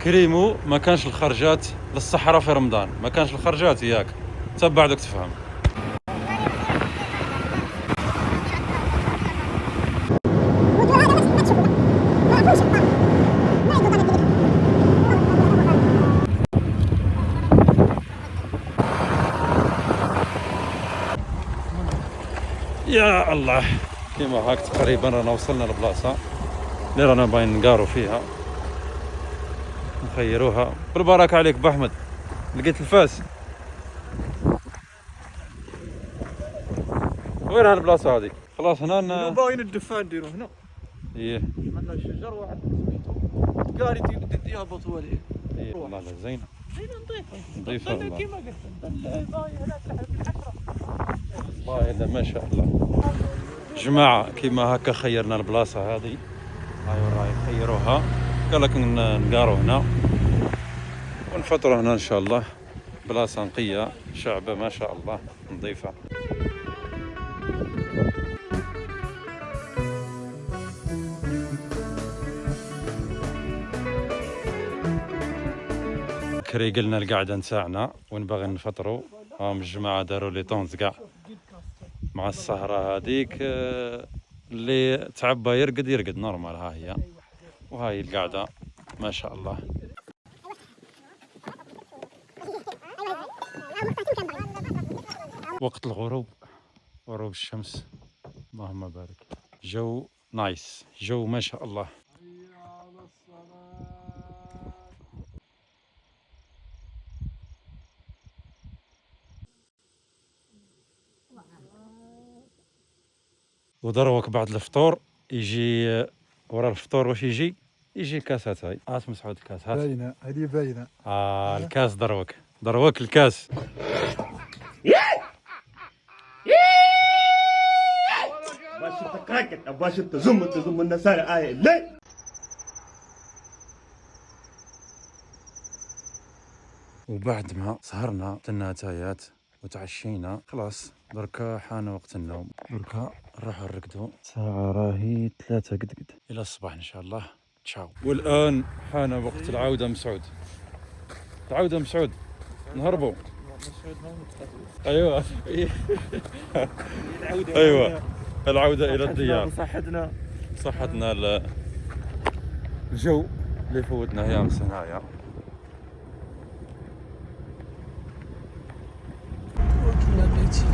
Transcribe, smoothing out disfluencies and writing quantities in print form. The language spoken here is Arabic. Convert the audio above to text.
كريمو ما كانش الخرجات للصحراء في رمضان، ما كانش الخرجات ياك تبع دوك تفهم. يا الله، كيما هاك تقريبا رانا وصلنا لبلاصه اللي رانا باين نقارو فيها نخيروها. بالبركه عليك بأحمد، لقيت الفاس. وين هالبلاصه هذه؟ خلاص هنا باين الدفان نديرو هنا. ايه عندنا شجر واحد قاري يهبط هو عليه. ايه والله لا زينه زين نضيفه نضيفها والله. كيما قلت باين هناك الحشره. والله الا ما شاء الله. جماعه كيما هكا خيرنا البلاصه هذه، هاي راهي خيروها، قال لك نقارو هنا ونفطروا هنا ان شاء الله. بلاصه نقيه، شعبه ما شاء الله نظيفه. كري قلنا القعده نتاعنا وين باغي نفطروا، هم الجماعه داروا لي طونز كاع مع السهره هذيك. اللي تعبى يرقد يرقد نورمال. ها هي وهاي القعده ما شاء الله. وقت الغروب، غروب الشمس، اللهم بارك. جو نايس، جو ما شاء الله. ودروك بعد الفطور يجي، ورا الفطور واش يجي؟ يجي الكاسات. هاي هات مسعود الكاس، هات. باينه هذه باينه. الكاس دروك الكاس. باش تكركت باش تزم النساء آية ليه. وبعد ما سهرنا تنا تايات وتعشينا خلاص، دركا حان وقت النوم. دركا نروحو نرقدو، ساعة راهي 3 قد إلى الصباح إن شاء الله. تشاو. والآن حان وقت العودة. مسعود، العودة مسعود، نهربو. أيوة أيوة العودة إلى الديار. صحتنا الجو اللي فوتنا أيام هنايا. وكنا بيتي